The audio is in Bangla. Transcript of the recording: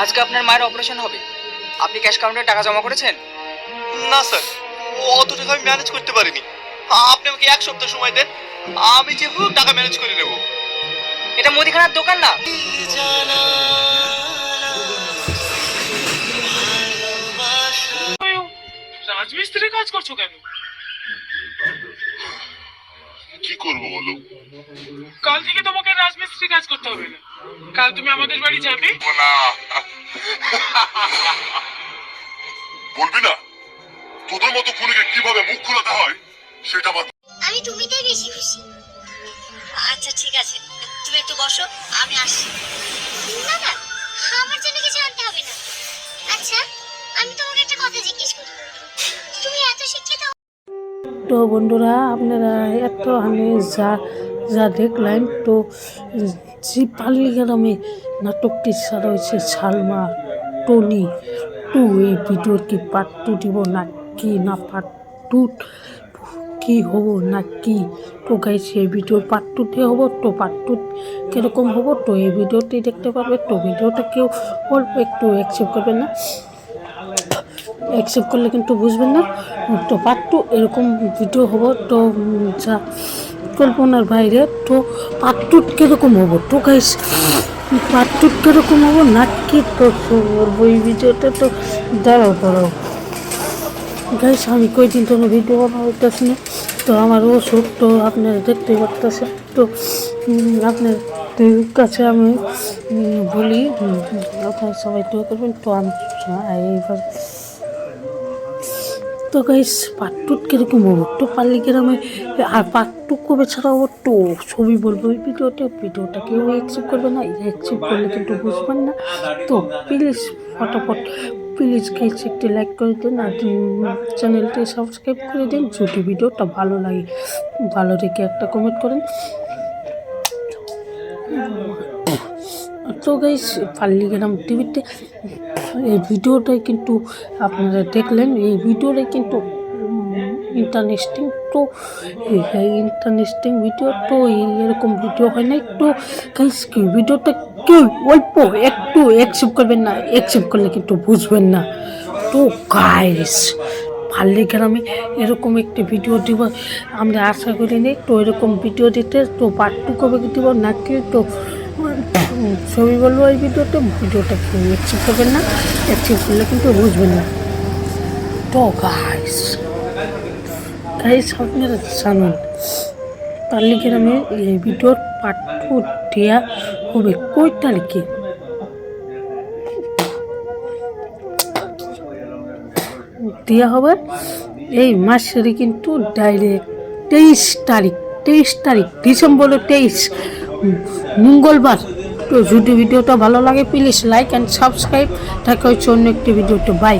আজকে আপনার মায়ের অপারেশন হবে, আপনি ক্যাশ কাউন্টারে টাকা জমা করেছেন? না স্যার, অত টাকা আমি ম্যানেজ করতে পারিনি। আপনি আমাকে 1 সপ্তাহ সময় দেন, আমি যে হোক টাকা ম্যানেজ করে নেব। এটা মুদিখানার দোকান না। রাজমিস্ত্রি কাজ করছো কেন? কি করবো বলো? কাল থেকে তোমাকে রাজমিস্ত্রি কাজ করতে হবে না। কাল তুমি আমাদের বাড়ি যাবে। না বলবি না, তোদের মতো খুনিকে কিভাবে মুখ খোলাতে হয় সেটা আমার। আমি তুমিতেই বেশি খুশি। আচ্ছা ঠিক আছে, তুমি একটু বসো, আমি আসছি। না না, আমার জন্য কিছু আনতে হবে না। আচ্ছা, আমি তোমাকে একটা কথা জিজ্ঞেস করি, তুমি এত শিক্ষিত। তো বন্ধুরা, আপনারা এত আমি যা যা দেখলেন, তো যে পাল্লি গ্রামে নাটকটি ছাড়া হয়েছে সালমা টনি টু, এই ভিডিওর কি পার্ট 2 দিব না কি, না পার্ট 2 কি হব না কি? তো গাইস, এই ভিডিওর পার্ট 2তে হবো, তো পার্ট 2 কীরকম হবো তো এই ভিডিওটি দেখতে পারবে। তো ভিডিওটা কেউ অল্প একটু অ্যাকসেপ্ট করবেন না, অ্যাকসেপ্ট করলে কিন্তু বুঝবেন না। তো পার্ট 2 এরকম ভিডিও হবো, তো যা কল্পনার বাইরে। তো পার্ট 2 কীরকম হবো তো গাইস, পার্ট 2 কীরকম হবো না কি, তো বলবো এই ভিডিওটা। তো দাঁড়াও গাইস, আমি কয়েকদিন ধরে ভিডিও বানানো হইতেছি না, তো আমার অসুখ, তো আপনারা দেখতেই পারতেছেন। তো আপনার কাছে আমি বলি, আপনারা সবাই দোয়া করবেন। তো আমি এইবার তো গাইস, পার্ট 2 কীরকম হবো তো পাল্লি গ্রামে, আর পার্ট 2 কবে ছাড়া হবো তো ছবি বলবো এই ভিডিওটা কেউ অ্যাকসেপ্ট করবে না, অ্যাকসেপ্ট করলে কিন্তু বুঝবেন না। তো প্লিজ ফটাফট প্লিজ গাইস একটি লাইক করে দিন, আর চ্যানেলটি সাবস্ক্রাইব করে দিন। যদি ভিডিওটা ভালো লাগে, ভালো রেখে একটা কমেন্ট করেন। তো গাইস, পাল্লি গ্রাম টিভিতে এই ভিডিওটাই কিন্তু আপনারা দেখলেন, এই ভিডিওটাই কিন্তু ইন্টারেস্টিং। তো ইন্টারেস্টিং ভিডিও, তো এরকম ভিডিও হয় না। তো গাইস, কি ভিডিওটা কেউ অল্প একটু অ্যাকসেপ্ট করবেন না, অ্যাকসেপ্ট করলে কিন্তু বুঝবেন না। তো গাইস, পাল্লি গ্রামে এরকম একটি ভিডিও দিব আমরা আশা করি নি। তো এরকম ভিডিও দিতে, তো পার্ট 2 কবে দিব নাকি, তো ছবি বলবো এই ভিডিওটা কেউ অ্যাকসেপ্ট করবেন না, অ্যাকসেপ্ট করলে কিন্তু বুঝবেন না। তো গাইস আপনারা জানুন, পাল্লি গ্রামে এই ভিডিওর পার্ট 2 দেওয়া হবে কই তারিখে? দেওয়া হবে এই মাসেরই কিন্তু ডাইরেক্ট 23 তারিখ ডিসেম্বর 23 মঙ্গলবার। তো যদি ভিডিওটা ভালো লাগে প্লিজ লাইক অ্যান্ড সাবস্ক্রাইব। দেখা হচ্ছে অন্য একটি ভিডিওতে। বাই।